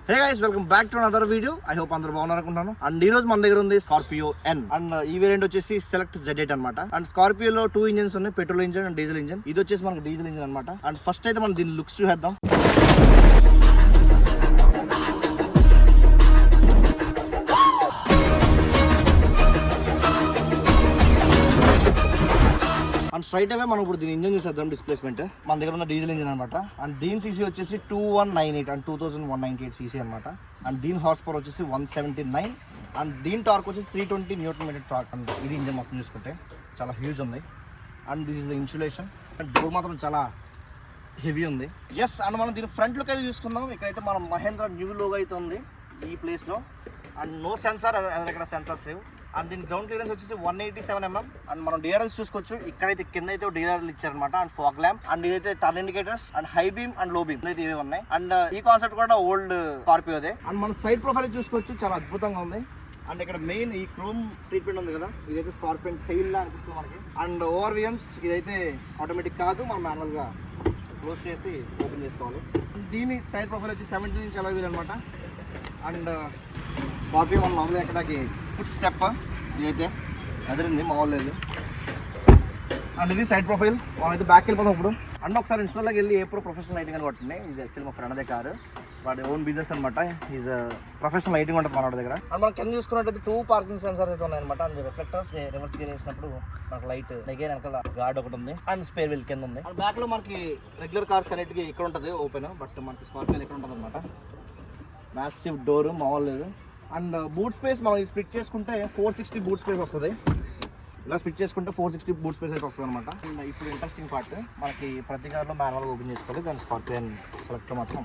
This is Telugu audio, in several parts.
Hey guys, welcome back to another video. I hope అందరూ బాగున్నారు అనుకుంటాను. అండ్ ఈ రోజు మన దగ్గర ఉంది స్కార్పియో ఎన్. అండ్ ఈ వేరియంట్ వచ్చేసి సెలెక్ట్ Z8 అనమాట. అండ్ స్కార్పియోలో 2 ఇంజన్స్ ఉన్నాయి, petrol engine and diesel engine. ఇది వచ్చేసి మనకు డీజిల్ ఇంజన్ అనమాట. అండ్ ఫస్ట్ అయితే మనం దీని లుక్స్ చూసేద్దాం. అండ్ స్ట్రైట్ అవే మనం ఇప్పుడు దీని ఇంజన్ చూసేద్దాం. డిస్ప్లేస్మెంట్ మన దగ్గర ఉన్న డీజిల్ ఇంజన్ అనమాట. అండ్ దీని సీసీ వచ్చేసి 2198 అండ్ 2198 సీసీ అనమాట. అండ్ దీని హార్స్ పవర్ వచ్చేసి 179 అండ్ దీని టార్క్ వచ్చేసి 320 న్యూటన్ మీటర్ టార్క్. అండ్ ఇది ఇంజన్ మొత్తం చూసుకుంటే చాలా హ్యూజ్ ఉంది. And this is the insulation. And door మాత్రం చాలా హెవీ ఉంది. ఎస్, అండ్ మనం దీని ఫ్రంట్ లుక్ అయితే చూసుకుందాం. ఇక్కడైతే మనం మహేంద్ర న్యూ లోగో అయితే ఉంది ఈ ప్లేస్లో. అండ్ నో సెన్సార్, ఇక్కడ సెన్సార్స్ లేవు. అండ్ దీని గ్రౌండ్ క్లియరెన్స్ వచ్చేసి 187 mm. అండ్ మనం డిఆర్ఎల్స్ చూసుకోవచ్చు. ఇక్కడైతే కింద అయితే డిఆర్ఎల్ ఇచ్చారనమాట. అండ్ ఫాగ్ ల్యాంప్ అండ్ ఇదైతే turn indicators and high beam and లో బీమ్ అయితే ఇవి ఉన్నాయి. అండ్ ఈ కాన్సెప్ట్ కూడా ఓల్డ్ స్కార్పియోదే. అండ్ మన సైడ్ ప్రొఫైల్ చూసుకోవచ్చు, చాలా అద్భుతంగా ఉంది. అండ్ ఇక్కడ మెయిన్ ఈ క్రోమ్ ట్రీట్మెంట్ ఉంది కదా, ఇదైతే స్కార్పియన్ టైల్ లా అనిపిస్తుంది మనకి. అండ్ ఓఆర్విఎమ్స్ ఇదైతే ఆటోమేటిక్ కాదు, మనం మాన్యువల్ గా క్లోజ్ చేసి ఓపెన్ చేసుకోవాలి. దీని టైర్ ప్రొఫైల్ వచ్చి 17 ఇంచ్ అలా అనమాట. అండ్ స్కార్పియో మనం మామూలుగా ఎక్కడికి ఫుట్ స్టెప్ ఇదైతే ఎదిరింది, మామూలు లేదు. అండ్ ఇది సైడ్ ప్రొఫైల్. మనం అయితే బ్యాక్ వెళ్ళిపోతాం ఇప్పుడు. అండ్ ఒకసారి ఇన్స్టాల్లోకి వెళ్ళి ఏ ప్రొఫెషనల్ లైటింగ్ అని పట్టింది. ఇది యాక్చువల్లీ మా ఫ్రెండ్ అదే కారు, వాడి ఓన్ బిజినెస్ అనమాట. ఈజ్ ప్రొఫెషనల్ లైటింగ్ ఉంటుంది మన దగ్గర. అండ్ మనం కింద చూసుకున్నట్టయితే 2 పార్కింగ్ సెన్సర్స్ అయితే ఉన్నాయన్నమాట. అండ్ రిఫ్లెక్టర్స్ రివర్స్ గేర్ వేసినప్పుడు మనకు లైట్ నెగే వెనకాల గార్డ్ ఒకటి ఉంది. అండ్ స్పేర్ వీల్ కింద ఉంది. అండ్ బ్యాక్ లో మనకి రెగ్యులర్ కార్స్ కనెక్ట్కి ఇక్కడ ఉంటుంది ఓపెన్, బట్ మనకి స్కార్పియో ఇక్కడ ఉంటుంది అనమాట. మ్యాసివ్ డోర్, మామూలు లేదు. అండ్ బూట్ స్పేస్ మనం స్ప్లిట్ చేసుకుంటే 460 బూట్ స్పేస్ వస్తుంది. ఇలా స్ప్లిట్ చేసుకుంటే 460 బూట్ స్పేస్ అయితే వస్తుంది అనమాట. అండ్ ఇప్పుడు ఇంట్రెస్టింగ్ పార్ట్, మనకి ప్రతి కార్లో మాన్యువల్గా ఓపెన్ చేసుకోవాలి. దాని స్కార్పియన్ సెలెక్టర్ మాత్రం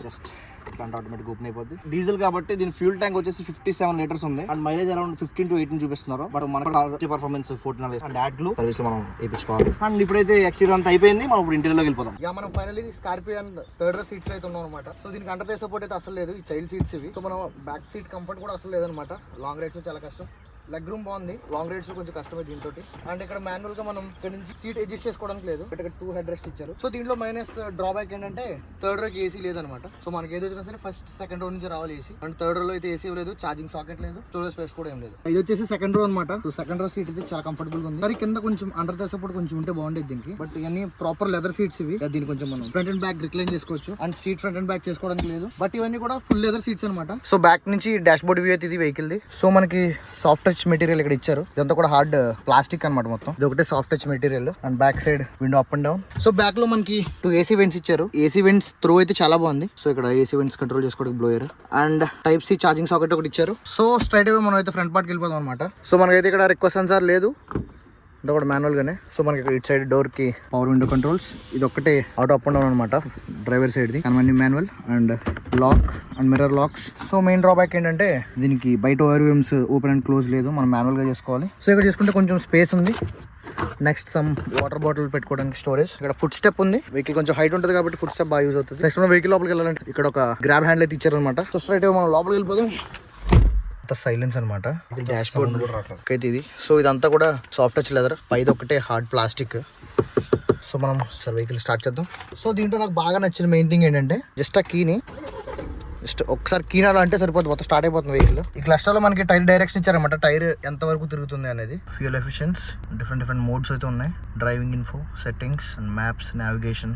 జస్ట్ ఇట్లాంటి ఆటోమేటిక్ ఓపెన్ అయిపోద్ది. డీజిల్ కాబట్టి దీని ఫ్యూల్ ట్యాంక్ వచ్చేసి 57 లీటర్స్ ఉంది. అండ్ మైలేజ్ అరౌండ్ 15 to 18 చూపిస్తున్నారు. బట్ మనకి performance 14 and add glow service లో మనం వేయించుకోవాలి. అండ్ ఇప్పుడైతే ఎక్స్టీరియర్ అంతా అయిపోయింది, మనం ఇప్పుడు ఇంటీరియర్ లోకి వెళ్ళిపోదాం. మనం finally Scorpio third row seats అయితే ఉన్నాం అనమాట. సో దీనికి అండర్ సపోర్ట్ అయితే అసలు లేదు, ఈ చైల్డ్ సీట్స్ ఇవి. సో మనం బ్యాక్ సీట్ కంఫర్ట్ కూడా అసలు లేదనమాట. లాంగ్ రైడ్స్ చాలా కష్టం. లెగ్ రూమ్ బాగుంది, లాంగ్ రైడ్స్ కొంచెం కష్టమే దీంతో. అండ్ ఇక్కడ మాన్యువల్ గా మనం ఇక్కడ నుంచి సీట్ అడ్జస్ట్ చేసుకోవడానికి లేదు, ఇక్కడ 2 హెడ్ రెస్ట్ ఇచ్చారు. సో దీంట్లో మైనస్ డ్రాబ్యాక్ ఏంటంటే థర్డ్ రోకి ఏసీ లేదనమాట. సో మనకి ఏది వచ్చినా సరే ఫస్ట్ సెకండ్ రో నుంచి రావాలి ఏసీ. అండ్ థర్డ్ రో లో అయితే ఏసీ లేదు, ఛార్జింగ్ సాకెట్ లేదు, స్టోరేజ్ స్పేస్ కూడా ఏం లేదు. ఇది వచ్చేసి సెకండ్ రో అనమాట. సో సెకండ్ రో సీట్ అయితే చాలా కంఫర్టబుల్ గా ఉంది. మరి కింద కొంచెం అండర్ ద సపోర్ట్ కొంచెం ఉంటే బాగుండేది దీనికి, బట్ ఇవన్నీ ప్రాపర్ లెదర్ సీట్స్ ఇవి. దీన్ని కొంచెం మనం ఫ్రంట్ అండ్ బ్యాక్ రిక్లైన్ చేసుకోవచ్చు. And seat front and back చేసుకోవడానికి లేదు, బట్ ఇవన్నీ కూడా ఫుల్ లెదర్ సీట్స్ అనమాట. సో బ్యాక్ నుంచి డాష్ బోర్డ్ వ్యూ అయితే ఇది వెహికల్ ది. సో మనకి సాఫ్ట్ టచ్ మెటీరియల్ ఇక్కడ ఇచ్చారు. ఇదంతా కూడా హార్డ్ ప్లాస్టిక్ అనమాట మొత్తం. ఇది ఒకటే soft touch material. And back side window up and down. So back లో మనకి 2 AC వెంట్స్ ఇచ్చారు. AC వెంట్స్ త్రో అయితే చాలా బాగుంది. సో ఇక్కడ AC వెంట్స్ కంట్రోల్ చేసుకోవడానికి blower and type C charging socket ఒకటి ఇచ్చారు. సో స్ట్రైట్ అవే మనం అయితే ఫ్రంట్ పార్ట్ కి వెళ్ళిపోదాం అనమాట. సో మనకైతే ఇక్కడ రిక్వెస్ట్ సెన్సార్ లేదు, ఇది ఒకటి మాన్యువల్ గానే. సో మనకి ఇటు సైడ్ డోర్ కి పవర్ విండో కంట్రోల్స్, ఇది ఒకటే ఆటో అప్ అండ్ డౌన్ అనమాట డ్రైవర్ సైడ్ ది. అన్ని manual and lock and mirror locks. So main drawback ఏంటంటే దీనికి బయట ఓఆర్విఎమ్స్ ఓపెన్ అండ్ క్లోజ్ లేదు, మనం మాన్యువల్ గా చేసుకోవాలి. సో ఇక్కడ చేసుకుంటే కొంచెం స్పేస్ ఉంది. నెక్స్ట్ సమ్ వాటర్ బాటిల్ పెట్టుకోవడానికి స్టోరేజ్. ఇక్కడ ఫుట్ స్టెప్ ఉంది, వెహికల్ కొంచెం హైట్ ఉంటుంది కాబట్టి ఫుట్ స్టెప్ బాగా యూజ్ అవుతుంది. నెక్స్ట్ మనం వెహికల్ లోపలికి వెళ్ళాలంటే ఇక్కడ ఒక గ్రాబ్ హ్యాండిల్ అయితే ఇచ్చారనమాట. సో స్ట్రైట్ మనం లోపలికి వెళ్ళిపోదాం. సైలెన్స్ అనమాట డాష్ బోర్డ్ అయితే ఇది. సో ఇదంతా కూడా సాఫ్ట్ టచ్ లెదర్, పైది ఒకటే హార్డ్ ప్లాస్టిక్. సో మనం సార్ వెహికల్ స్టార్ట్ చేద్దాం. సో దీంట్లో నాకు బాగా నచ్చిన మెయిన్ థింగ్ ఏంటంటే జస్ట్ ఆ కీని జస్ట్ ఒకసారి కీనాలో అంటే సరిపోతుంది, మొత్తం స్టార్ట్ అయిపోతుంది వెహికల్. ఈ క్లస్టర్ లో మనకి టైర్ డైరెక్షన్ ఇచ్చారనమాట, టైర్ ఎంత వరకు తిరుగుతుంది అనేది. ఫ్యూయల్ ఎఫిషియన్స్, డిఫరెంట్ మోడ్స్ అయితే ఉన్నాయి. Driving info, settings and maps, navigation.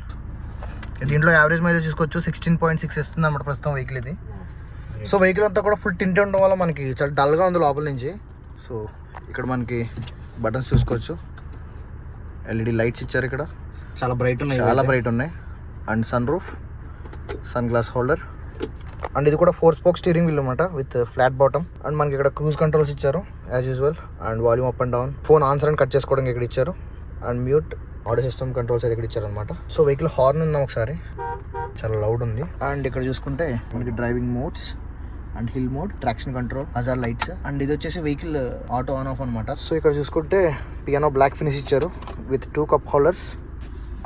దీంట్లో యావరేజ్ మైలేజ్ చూసుకోవచ్చు, 16.6 ఇస్తుంది అనమాట ప్రస్తుతం వెహికల్ ఇది. సో వెహికల్ అంతా కూడా ఫుల్ టింట్ ఉండడం వల్ల మనకి చాలా డల్గా ఉంది లోపల నుంచి. సో ఇక్కడ మనకి బటన్స్ చూసుకోవచ్చు, LED లైట్స్ ఇచ్చారు ఇక్కడ, చాలా బ్రైట్ ఉన్నాయి. And sunroof, sunglass holder. And ఇది కూడా 4 స్పోక్ స్టీరింగ్ వీల్ అనమాట విత్ ఫ్లాట్ బాటమ్. అండ్ మనకి ఇక్కడ క్రూజ్ కంట్రోల్స్ ఇచ్చారు as usual. And volume up and down, phone answer and cut చేసుకోవడానికి ఇక్కడ ఇచ్చారు. And mute, audio system controls అయితే ఇక్కడ ఇచ్చారు అనమాట. సో వెహికల్ హార్న్ ఉందాం ఒకసారి, చాలా లౌడ్ ఉంది. అండ్ ఇక్కడ చూసుకుంటే మనకి driving modes and hill mode, traction control, hazard lights. And ఇది వచ్చేసి వెహికల్ ఆటో ఆన్ ఆఫ్ అనమాట. సో ఇక్కడ చూసుకుంటే పియానో బ్లాక్ ఫినిష్ ఇచ్చారు విత్ 2 కప్ హోల్డర్స్.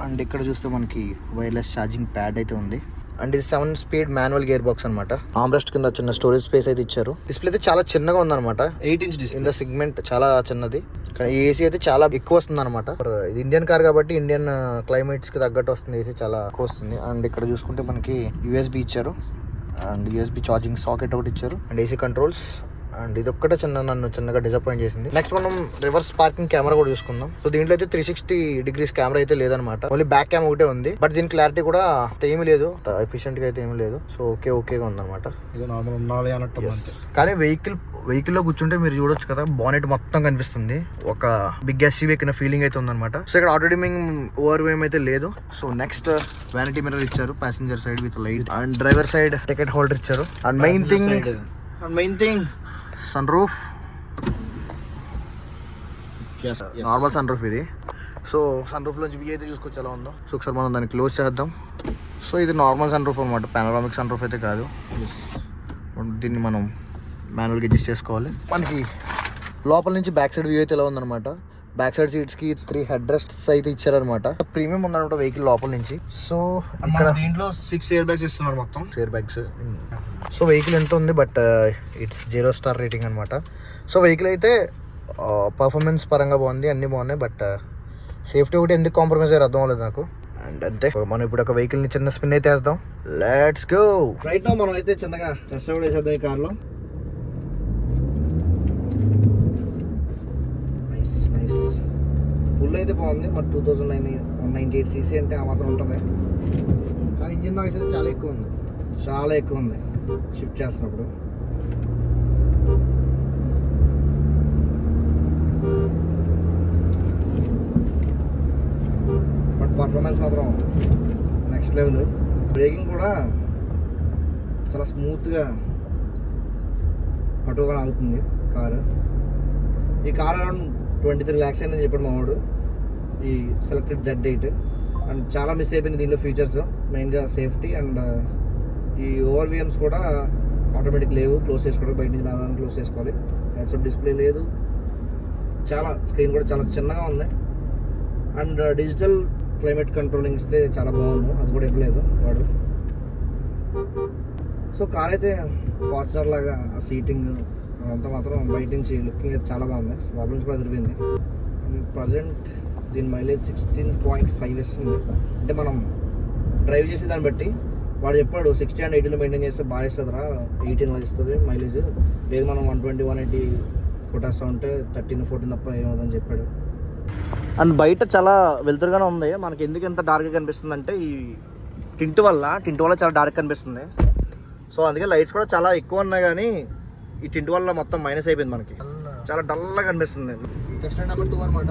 అండ్ ఇక్కడ చూస్తే మనకి వైర్లెస్ ఛార్జింగ్ ప్యాడ్ అయితే ఉంది. అండ్ ఇది 7 స్పీడ్ మాన్యువల్ గేర్ బాక్స్ అనమాట. ఆమ్రెస్ట్ కింద చిన్న స్టోరేజ్ స్పేస్ అయితే ఇచ్చారు. డిస్ప్లే అయితే చాలా చిన్నగా ఉందన్నమాట, 8 inch display. In the segment చాలా చిన్నది, కానీ ఏసీ అయితే చాలా ఎక్కువ వస్తుంది అనమాట. ఇది ఇండియన్ కార్ కాబట్టి ఇండియన్ క్లైమేట్స్ కి తగ్గట్టు వస్తుంది, ఏసీ చాలా ఎక్కువ వస్తుంది. అండ్ ఇక్కడ చూసుకుంటే మనకి USB ఇచ్చారు అండ్ యూఎస్బి ఛార్జింగ్ సాకెట్ ఒకటి ఇచ్చారు అండ్ ఏసీ కంట్రోల్స్. అండ్ ఇది ఒక్కటే నన్ను చిన్నగా డిసప్పాయింట్ చేసింది. నెక్స్ట్ మనం రివర్స్ పార్కింగ్ కెమెరా కూడా చూసుకుందాం. సో దీంట్లో అయితే 360 degrees కెమెరా అయితే లేదనమాట, ఓన్లీ బ్యాక్ క్యామ్ ఒకటే ఉంది. బట్ దీని క్లారిటీ కూడా ఏమీ లేదు, ఎఫిషియెంట్ గా అయితే ఏమీ లేదు. సో ఓకేగా ఉందన్నమాట. ఇది నార్మల్ ఉండాలి అన్నట్టు. కానీ వెహికల్ లో కూర్చుంటే మీరు చూడొచ్చు కదా, బానెట్ మొత్తం కనిపిస్తుంది. ఒక బిగ్ ఎస్యూవీ ఎక్కిన ఫీలింగ్ అయితే ఉందన్నమాట. సో ఇక్కడ ఆటో డిమ్మింగ్ ఓవర్ వేమ్ అయితే లేదు. సో నెక్స్ట్ వ్యానిటీ మిర్రర్ ఇచ్చారు passenger side with light and driver side ticket holder ఇచ్చారు. And main thing sun roof, normal sun roof ఇది. సో సన్ రూఫ్ లోంచి వ్యూ అయితే చూసుకోవచ్చు ఎలా ఉందో. సో ఒకసారి మనం దాన్ని క్లోజ్ చేద్దాం. సో ఇది నార్మల్ సన్ రూఫ్ అనమాట, పానోరామిక్ సన్ రూఫ్ అయితే కాదు. దీన్ని మనం మాన్యువల్గా అడ్జస్ట్ చేసుకోవాలి. మనకి లోపల నుంచి బ్యాక్ సైడ్ వ్యూ అయితే ఎలా ఉందన్నమాట. బ్యాక్ సైడ్ సీట్స్ కి 3 హెడ్ రెస్ట్స్ అయితే ఇచ్చారనమాట. ప్రీమియం ఉందన్నమాట వెహికల్ లోపల నుంచి. సో ఇక్కడ దీంట్లో 6 ఎయిర్ బ్యాగ్స్ ఇస్తున్నారు, మొత్తం ఎయిర్ బ్యాగ్స్. సో వెహికల్ ఎంత ఉంది, బట్ ఇట్స్ 0 star రేటింగ్ అనమాట. సో వెహికల్ అయితే పర్ఫార్మెన్స్ పరంగా బాగుంది, అన్నీ బాగున్నాయి. బట్ సేఫ్టీ ఒకటి ఎందుకు కాంప్రమైజ్ అయ్యారు అర్థం అవ్వలేదు నాకు. అండ్ అంతే, మనం ఇప్పుడు ఒక వెహికల్ ని చిన్న స్పిన్ అయితే వేద్దాం. Let's go. రైట్ నౌ మనం అయితే చిన్నగా టెస్ట్ డ్రైవ్ చేసేద్దాం ఈ కార్లో. ఫుల్ అయితే బాగుంది. మరి 2009 cc అంటే ఆ మాత్రం ఉంటుంది. కానీ ఇంజిన్ నాయిస్ అయితే చాలా ఎక్కువ ఉంది షిఫ్ట్ చేస్తున్నప్పుడు. బట్ పర్ఫార్మెన్స్ మాత్రం నెక్స్ట్ లెవెల్. బ్రేకింగ్ కూడా చాలా స్మూత్గా పట్టుగా ఆగుతుంది కారు. ఈ కార్ అరౌండ్ 23 lakhs అయిందని చెప్పాడు మా వాడు, ఈ సెలెక్టెడ్ Z8. అండ్ చాలా మిస్ అయిపోయింది దీనిలో ఫీచర్స్, మెయిన్గా సేఫ్టీ అండ్ ఈ ఓవర్విఎమ్స్ కూడా ఆటోమేటిక్ లేవు. క్లోజ్ చేసుకోవడం, బయట నుంచి బాగా క్లోజ్ చేసుకోవాలి. వాట్సాప్ డిస్ప్లే లేదు, చాలా స్క్రీన్ కూడా చాలా చిన్నగా ఉంది. అండ్ డిజిటల్ క్లైమేట్ కంట్రోలింగ్ ఇస్తే చాలా బాగుంది, అది కూడా ఇవ్వలేదు వాడు. సో కార్ అయితే ఫార్చునర్ లాగా ఆ సీటింగ్ అదంతా మాత్రం బయట నుంచి లుకింగ్ అయితే చాలా బాగుంది, లోపల నుంచి కూడా ఎదిరిపోయింది. ప్రజెంట్ దీని మైలేజ్ 16.5 ఇస్తుంది. అంటే మనం డ్రైవ్ చేసే దాన్ని బట్టి వాడు చెప్పాడు 60 and 80 మెయింటైన్ చేస్తే బాగా ఇస్తుందిరా, 18 ఇస్తుంది మైలేజ్. లేదు మనం 120, 180 కొట్టేస్తా ఉంటే 13, 14 తప్ప ఏమవుతుందని చెప్పాడు. అండ్ బయట చాలా వెలుతురుగానే ఉంది. మనకి ఎందుకు ఎంత డార్క్గా కనిపిస్తుంది అంటే ఈ టింట్ వల్ల చాలా డార్క్ కనిపిస్తుంది. సో అందుకే లైట్స్ కూడా చాలా ఎక్కువ ఉన్నాయి, కానీ ఈ టింట్ వల్ల మొత్తం మైనస్ అయిపోయింది, మనకి చాలా డల్గా కనిపిస్తుంది. టెస్ట్ నెంబర్ 2 అనమాట.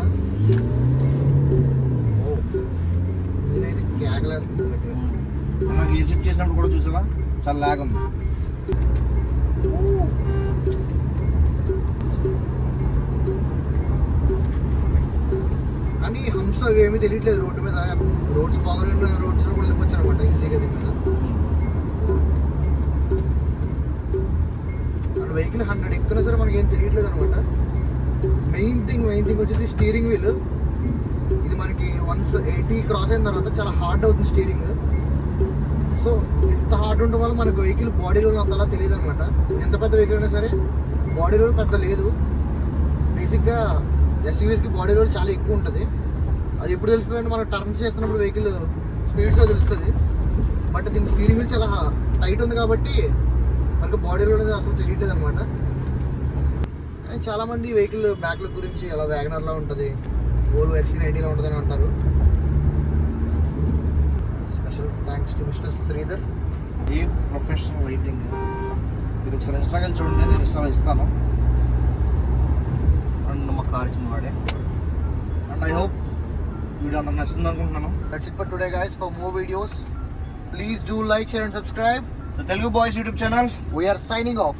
నేనైతే క్యాగలేస్తుంది. నాకు గేర్ షిఫ్ట్ చేసినప్పుడు కూడా చూసావా చాలా లాగ్ ఉంది. కానీ హంస అవి ఏమీ తెలియట్లేదు రోడ్డు మీద. రోడ్స్ బాగున్నా రోడ్స్లో కూడా వెళ్ళిపోవచ్చు అనమాట ఈజీగా దీని మీద. వెహికల్ 100 ఎక్కుతున్నా సరే మనకి ఏం తెలియట్లేదు అనమాట. మెయిన్ థింగ్ వచ్చేసి స్టీరింగ్ వీల్. ఇది మనకి 180 క్రాస్ అయిన తర్వాత చాలా హార్డ్ అవుతుంది స్టీరింగ్. సో ఎంత హార్డ్ ఉండడం వల్ల మనకు వెహికల్ బాడీ రోల్ అంతలా తెలియదు అనమాట. ఎంత పెద్ద వెహికల్ అయినా సరే బాడీ రోల్ పెద్ద లేదు. బేసిక్గా ఎస్యూవీస్కి బాడీ రోల్ చాలా ఎక్కువ ఉంటుంది. అది ఎప్పుడు తెలుస్తుంది అంటే మనం టర్న్స్ చేస్తున్నప్పుడు వెహికల్ స్పీడ్స్లో తెలుస్తుంది. బట్ దీనికి స్టీరింగ్ వీల్ చాలా టైట్ ఉంది కాబట్టి మనకు బాడీ రోల్ అనేది అసలు తెలియట్లేదు అనమాట. కానీ చాలామంది వెహికల్ బ్యాక్ లుక్ గురించి అలా వ్యాగనర్లా ఉంటుంది, వోల్వో XC90లా ఉంటుందని అంటారు. Special thanks to mister Sridhar. ఈ ప్రొఫెషనల్ లైటింగ్ మీరు ఒకసారి ఇన్స్టాగ్రామ్ చూడండి, నేను ఇస్తాను. అండ్ మా కార్ ఇచ్చిన వాడే. అండ్ ఐ హోప్ వీడియో అందరికి నచ్చుతుంది అనుకుంటున్నాను. That's it for today guys. For more videos please do like, share and subscribe the Telugu Boys YouTube channel. We are signing off.